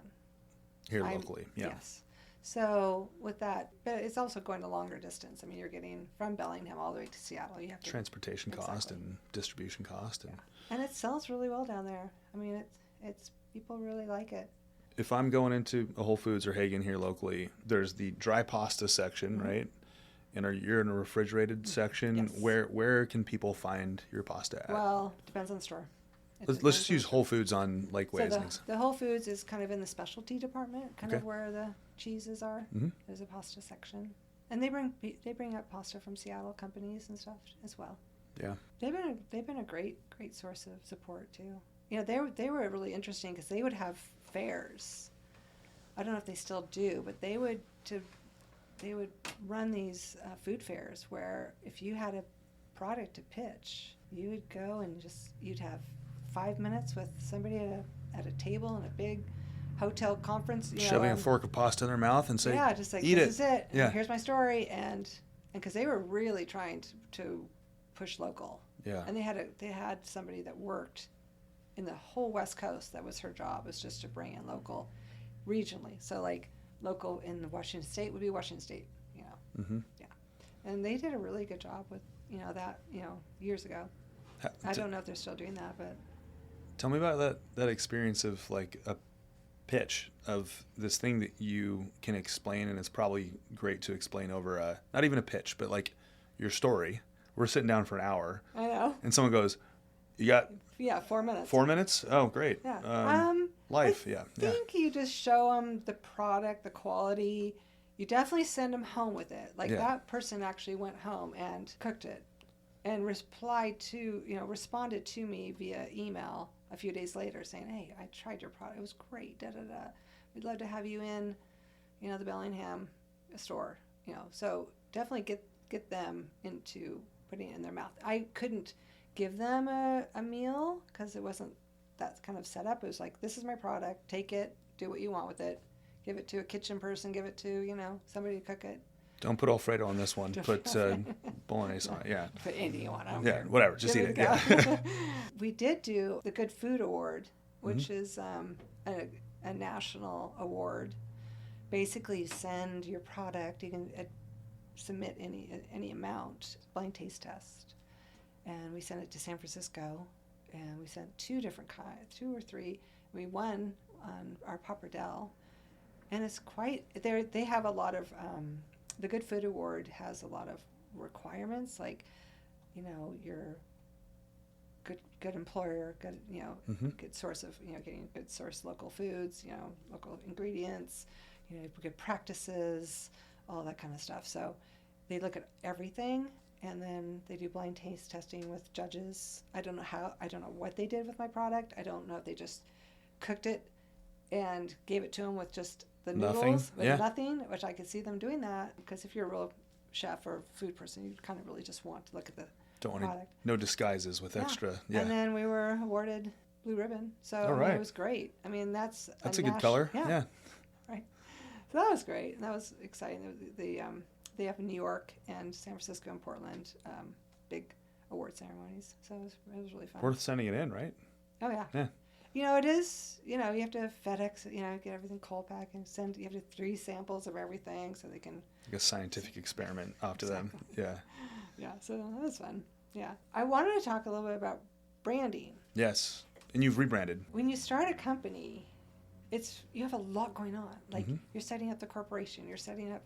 Here locally, yeah. Yes. So with that, but it's also going a longer distance. You're getting from Bellingham all the way to Seattle. You have to transportation cost and distribution cost, and it sells really well down there. It's people really like it. If I'm going into a Whole Foods or Hagen here locally, there's the dry pasta section, right? And you're in a refrigerated section. Yes. Where can people find your pasta at? Well, depends on the store. Let's just use Whole Foods on Lakeways. So the Whole Foods is kind of in the specialty department, kind of where the cheeses are. Mm-hmm. There's a pasta section, and they bring up pasta from Seattle companies and stuff as well. Yeah, they've been a great source of support too. They were really interesting because they would have fairs. I don't know if they still do, but they would, to they would run these food fairs where if you had a product to pitch, you would go and you'd have 5 minutes with somebody at a table in a big hotel conference. Shoving a fork of pasta in their mouth and say, yeah, just like, eat this it. is it. Yeah. And here's my story. And because they were really trying to push local. Yeah. And they had somebody that worked in the whole West Coast. That was her job, was just to bring in local regionally. So like local in Washington State would be Washington State, Mm-hmm. Yeah. And they did a really good job with, that, years ago. I don't know if they're still doing that, but. Tell me about that experience of like a pitch of this thing that you can explain, and it's probably great to explain over not even a pitch, but like your story. We're sitting down for an hour. I know. And someone goes, "You got 4 minutes." 4 minutes? Oh, great. Yeah. Life. I think you just show them the product, the quality. You definitely send them home with it. Like that person actually went home and cooked it, and responded to me via email a few days later saying, "Hey, I tried your product. It was great. Da da da. We'd love to have you in, the Bellingham store." So definitely get them into putting it in their mouth. I couldn't give them a meal because it wasn't that kind of setup. It was like, this is my product. Take it. Do what you want with it. Give it to a kitchen person. Give it to somebody to cook it. Don't put Alfredo on this one. Put bolognese on it. Yeah. Put anything you want. I don't yeah. care. Whatever. Just eat it. Yeah. We did do the Good Food Award, which is a national award. Basically, you send your product. You can submit any amount, blind taste test, and we sent it to San Francisco, and we sent 2 or 3. We won on our Pappardelle, and it's quite. They have a lot of. The Good Food Award has a lot of requirements, like, your good employer, good good source of getting good source local foods, local ingredients, good practices, all that kind of stuff. So they look at everything, and then they do blind taste testing with judges. I don't know what they did with my product. I don't know if they just cooked it and gave it to them with just the noodles with nothing, which I could see them doing that, because if you're a real chef or food person, you kind of really just want to look at the product. No disguises with extra. Yeah. And then we were awarded Blue Ribbon. So it was great. I mean, that's a good color. Yeah. Right. So that was great. And that was exciting. They have in New York and San Francisco and Portland, big award ceremonies. So it was really fun. Worth sending it in, right? Oh, yeah. Yeah. It is, you have to FedEx, get everything cold pack and send, you have to 3 samples of everything so they can. Like a scientific experiment off to them. Yeah. Yeah, so that was fun. Yeah. I wanted to talk a little bit about branding. Yes. And you've rebranded. When you start a company, you have a lot going on. Like you're setting up the corporation, you're setting up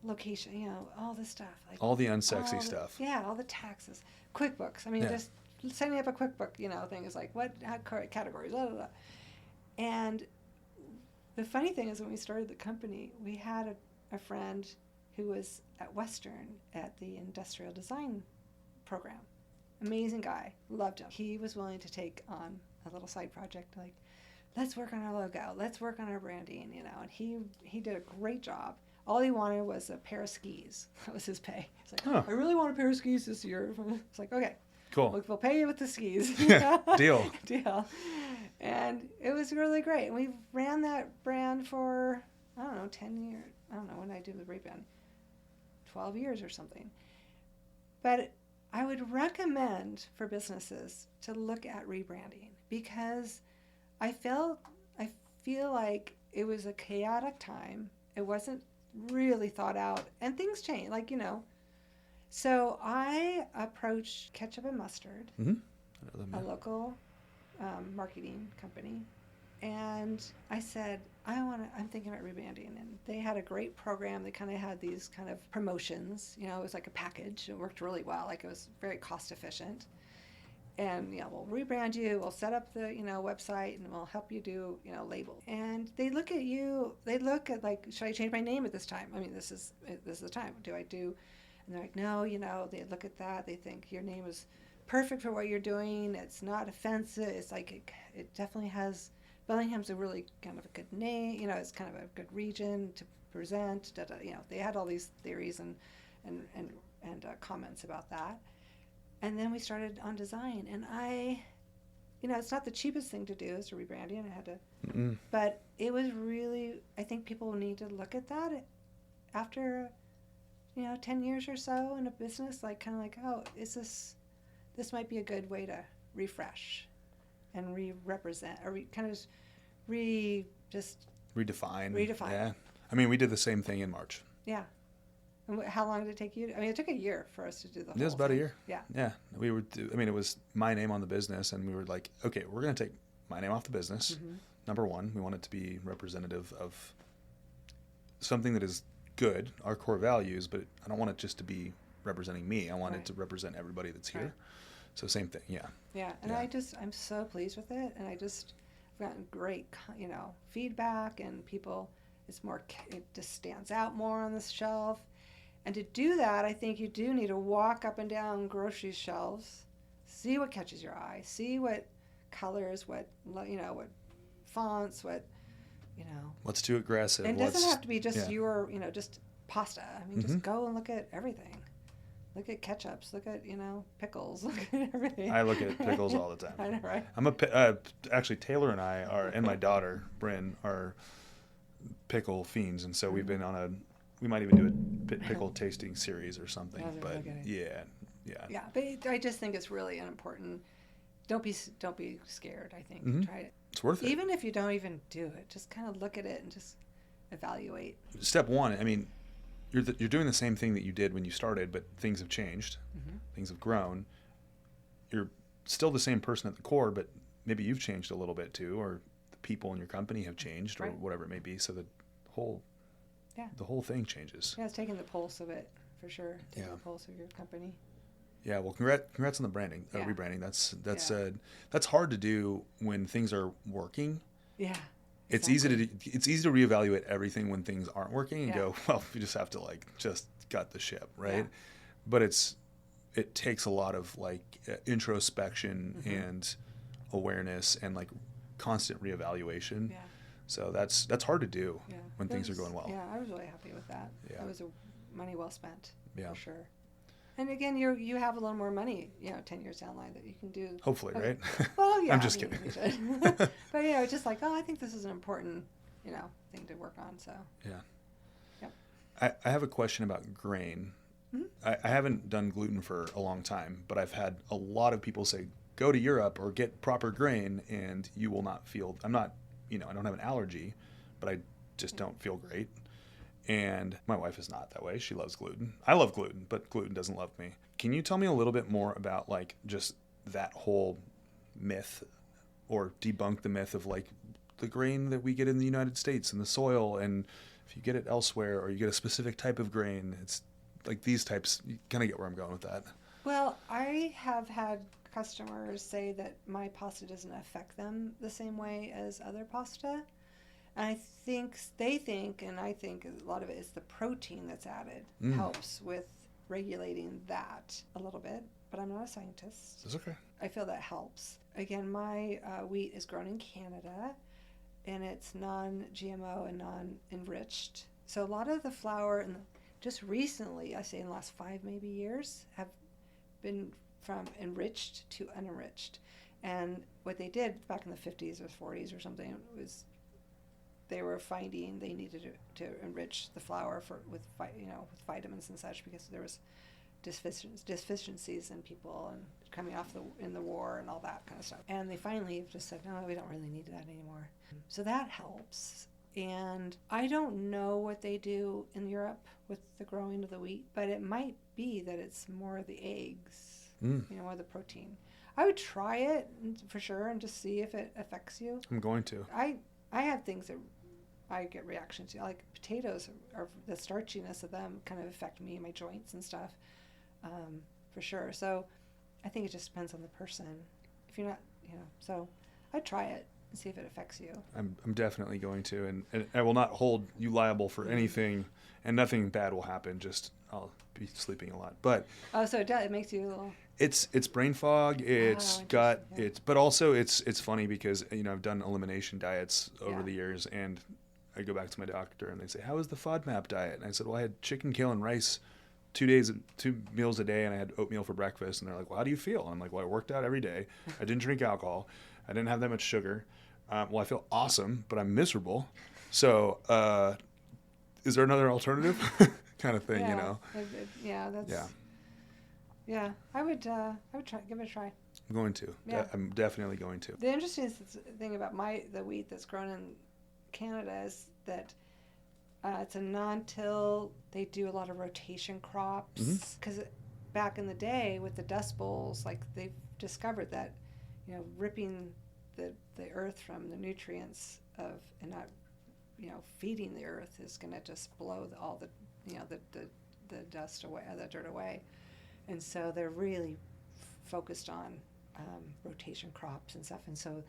location, all this stuff. Like all the unsexy stuff. Yeah, all the taxes. QuickBooks. I mean, just setting up a QuickBook, thing is like, how categories, blah, blah, blah. And the funny thing is, when we started the company, we had a friend who was at Western at the industrial design program. Amazing guy, loved him. He was willing to take on a little side project, like, let's work on our logo, let's work on our branding, and he did a great job. All he wanted was a pair of skis. That was his pay. He's like, I really want a pair of skis this year. It's like, okay. Cool. We'll pay you with the skis. Deal. And it was really great. And we ran that brand for, 10 years. I don't know when I did the rebrand. 12 years or something. But I would recommend for businesses to look at rebranding, because I feel like it was a chaotic time. It wasn't really thought out, and things change, So I approached Ketchup and Mustard, a local marketing company, and I said, I'm thinking about rebranding. And they had a great program. They kind of had these kind of promotions. It was like a package. It worked really well. Like, it was very cost efficient. And, we'll rebrand you, we'll set up the, website, and we'll help you do, labels. And they look at you, like, should I change my name at this time? I mean, this is the time. Do I do? And they're like, no, they look at that. They think your name is perfect for what you're doing. It's not offensive. It's like, it definitely has, Bellingham's a really kind of a good name. It's kind of a good region to present, they had all these theories and comments about that. And then we started on design, and it's not the cheapest thing to do is to rebranding, and I had to, but it was really, I think people need to look at that after, 10 years or so in a business, like kind of like, oh, this might be a good way to refresh and re-represent, or redefine. Yeah. I mean, we did the same thing in March. Yeah. And how long did it take you? It took a year for us to do the whole It was about thing. a year. Yeah. Yeah. It was my name on the business, and we were like, okay, we're going to take my name off the business. Mm-hmm. Number one, we want it to be representative of something that is good, our core values, but I don't want it just to be representing me. I want it to represent everybody that's here. Right. So same thing. Yeah. Yeah. And I'm so pleased with it. And I've gotten great, feedback, and people, it just stands out more on the shelf. And to do that, I think you do need to walk up and down grocery shelves, see what catches your eye, see what colors, what fonts, what's too aggressive. And it doesn't have to be just just pasta. Just go and look at everything. Look at ketchups, look at, pickles, look at everything. I look at pickles all the time. I know, right? I'm actually, Taylor and I and my daughter, Bryn, are pickle fiends. And so we've been we might even do a pickle tasting series or something. But yeah. Yeah, but I just think it's really an important, don't be scared, I think. Try it. It's worth it. Even if you don't even do it, just kind of look at it and just evaluate. Step one, you're doing the same thing that you did when you started, but things have changed. Mm-hmm. Things have grown. You're still the same person at the core, but maybe you've changed a little bit too, or the people in your company have changed, or whatever it may be. So the whole thing changes. Yeah, it's taking the pulse of it for sure. Taking the pulse of your company. Yeah, well, congrats on the branding, rebranding. That's hard to do when things are working. Yeah. Exactly. It's easy to reevaluate everything when things aren't working and go, well, we just have to just gut the ship, right? Yeah. But it takes a lot of introspection and awareness and constant reevaluation. Yeah. So that's hard to do when things are going well. Yeah, I was really happy with that. Yeah. It was money well spent, for sure. And again, you have a little more money, 10 years down the line that you can do. Hopefully, right? Well, yeah. I'm just kidding. But just I think this is an important, thing to work on. So. Yeah. Yep. I have a question about grain. Mm-hmm. I haven't done gluten for a long time, but I've had a lot of people say, go to Europe or get proper grain, and you will not feel. I'm not, I don't have an allergy, but I just don't feel great. And my wife is not that way. She loves gluten. I love gluten, but gluten doesn't love me. Can you tell me a little bit more about just that whole myth, or debunk the myth of the grain that we get in the United States and the soil, and if you get it elsewhere or you get a specific type of grain, it's these types, you kind of get where I'm going with that. Well, I have had customers say that my pasta doesn't affect them the same way as other pasta. And they think, and I think a lot of it is the protein that's added helps with regulating that a little bit. But I'm not a scientist. That's okay. I feel that helps. Again, my wheat is grown in Canada, and it's non-GMO and non-enriched. So a lot of the flour, just recently, I say in the last 5 maybe years, have been from enriched to unenriched. And what they did back in the 50s or 40s or something was they were finding they needed to enrich the flour with vitamins and such, because there was deficiencies in people and coming off in the war and all that kind of stuff. And they finally just said, no, we don't really need that anymore. So that helps. And I don't know what they do in Europe with the growing of the wheat, but it might be that it's more of the eggs, more the protein. I would try it for sure and just see if it affects you. I'm going to. I have things that I get reactions to. Like potatoes, are the starchiness of them kind of affect me, my joints and stuff, for sure. So I think it just depends on the person. If you're not, so I'd try it and see if it affects you. I'm definitely going to, and I will not hold you liable for anything, and nothing bad will happen. Just I'll be sleeping a lot. But so it makes you a little. It's brain fog, it's gut, but also it's funny because I've done elimination diets over the years, and I go back to my doctor and they say, how was the FODMAP diet? And I said, well, I had chicken, kale, and rice 2 meals a day, and I had oatmeal for breakfast. And they're like, well, how do you feel? And I'm like, well, I worked out every day. I didn't drink alcohol. I didn't have that much sugar. Well, I feel awesome, but I'm miserable. So is there another alternative? Kind of thing, yeah. you know? I would try, give it a try. I'm going to. Yeah. I'm definitely going to. The interesting thing about the wheat that's grown in Canada is that it's a non-till. They do a lot of rotation crops because back in the day with the Dust Bowls, like they've discovered that, you know, ripping the earth from the nutrients of and not, you know, feeding the earth is going to just blow all the, you know, the dust away, the dirt away, and so they're really focused on rotation crops and stuff. And so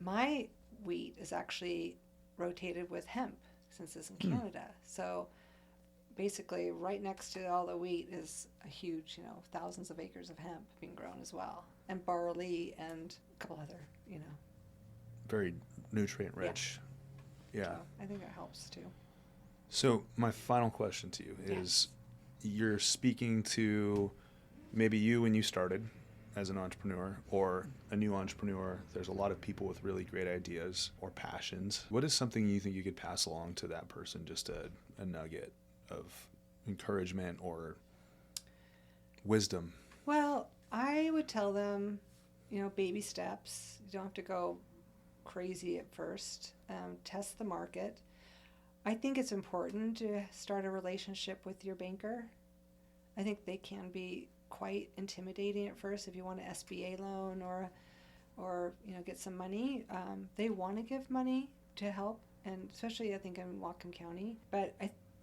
my wheat is actually rotated with hemp since it's in Canada. So basically right next to all the wheat is a huge, you know, thousands of acres of hemp being grown as well, and barley and a couple other, you know. Very nutrient rich. Yeah. So I think that helps too. So my final question to you is, you're speaking to maybe you when you started as an entrepreneur or a new entrepreneur. There's a lot of people with really great ideas or passions. What is something you think you could pass along to that person, just a nugget of encouragement or wisdom? Well, I would tell them, you know, baby steps. You don't have to go crazy at first. Test the market. I think it's important to start a relationship with your banker. I think they can be quite intimidating at first if you want an SBA loan or you know, get some money. They want to give money to help, and especially I think in Whatcom County. But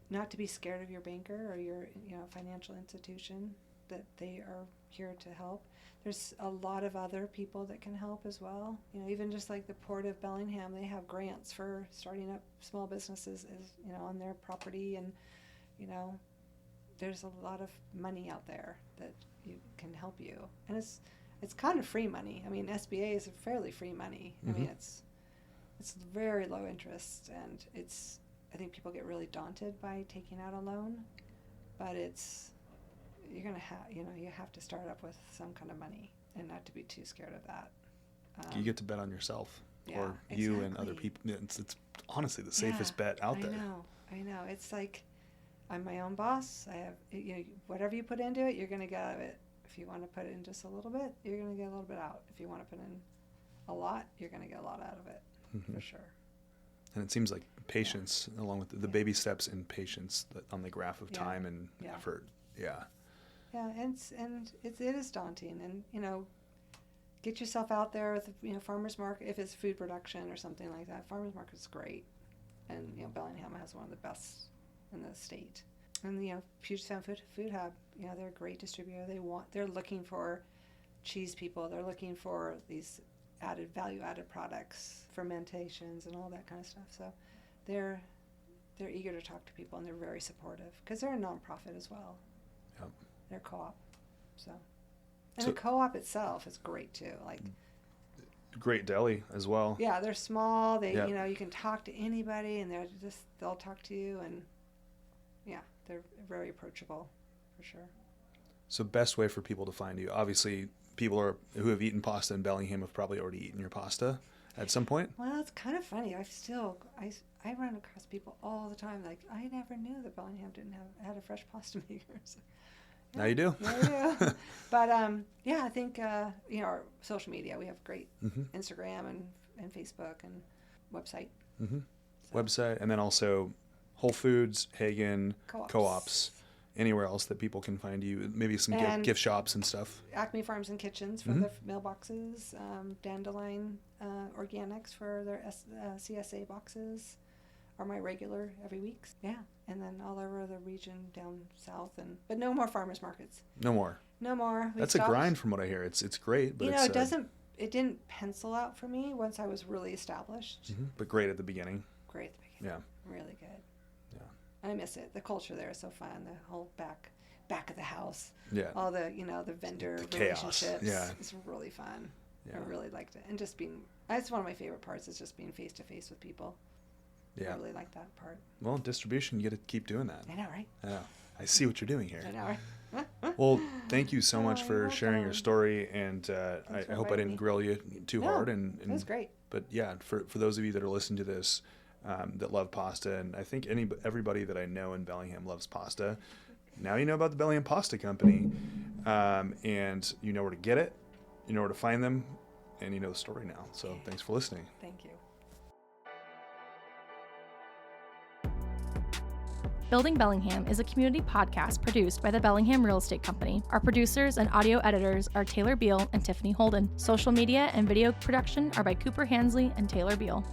not to be scared of your banker or your, you know, financial institution, that they are here to help. There's a lot of other people that can help as well. You know, even just like the Port of Bellingham, they have grants for starting up small businesses, you know, on their property, and you know, there's a lot of money out there that you can help you, and it's kind of free money. I mean, SBA is fairly free money. I mean, it's very low interest, and I think people get really daunted by taking out a loan, but you're gonna have, you know, you have to start up with some kind of money and not to be too scared of that. You get to bet on yourself, or exactly. you and other people. It's honestly the safest bet out there. I know. It's like, I'm my own boss. I have, you know, whatever you put into it, you're going to get out of it. If you want to put in just a little bit, you're going to get a little bit out. If you want to put in a lot, you're going to get a lot out of it, for sure. And it seems like patience, along with the baby steps in patience on the graph of time and effort. Yeah. Yeah, and it is daunting, and you know, get yourself out there with, you know, farmers market if it's food production or something like that. Farmers market's great, and you know, Bellingham has one of the best in the state. And you know, Puget Sound Food Hub, you know, they're a great distributor. They're looking for cheese people. They're looking for these value added products, fermentations, and all that kind of stuff. So they're eager to talk to people, and they're very supportive because they're a nonprofit as well. Yep. They're co-op, and the co-op itself is great too. Like, great deli as well. Yeah, they're small. They, you know, you can talk to anybody, and they'll talk to you, and yeah, they're very approachable, for sure. So, best way for people to find you. Obviously, people who have eaten pasta in Bellingham have probably already eaten your pasta at some point. Well, it's kind of funny. I run across people all the time. Like, I never knew that Bellingham had a fresh pasta maker. So, yeah, now you do. Yeah, you do. But I think you know, our social media. We have great Instagram and Facebook and website. So. Website, and then also Whole Foods, Hagen, co-ops, anywhere else that people can find you. Maybe some gift shops and stuff. Acme Farms and Kitchens for their mailboxes. Dandelion Organics for their CSA boxes are my regular every week. Yeah, and then all over the region down south, but no more farmers markets. No more. That's a grind from what I hear. It's great, but you know, it didn't pencil out for me once I was really established. But great at the beginning. Great at the beginning. Yeah. Really good. Yeah. I miss it. The culture there is so fun. The whole back of the house. Yeah. All the, you know, the vendor relationships. Yeah. It's really fun. Yeah. I really liked it. And just it's one of my favorite parts is just being face to face with people. Yeah. I really like that part. Well, distribution, you got to keep doing that. I know, right? Yeah. I see what you're doing here. I know, right? Well, thank you so much Oh, for you're sharing your welcome. story, and Thanks I for hope I inviting didn't me. grill you too No, hard. And It was great. But yeah, for those of you that are listening to this, that love pasta, and I think everybody that I know in Bellingham loves pasta. Now you know about the Bellingham Pasta Company, and you know where to get it, you know where to find them, and you know the story now. So thanks for listening. Thank you. Building Bellingham is a community podcast produced by the Bellingham Real Estate Company. Our producers and audio editors are Taylor Beal and Tiffany Holden. Social media and video production are by Cooper Hansley and Taylor Beal.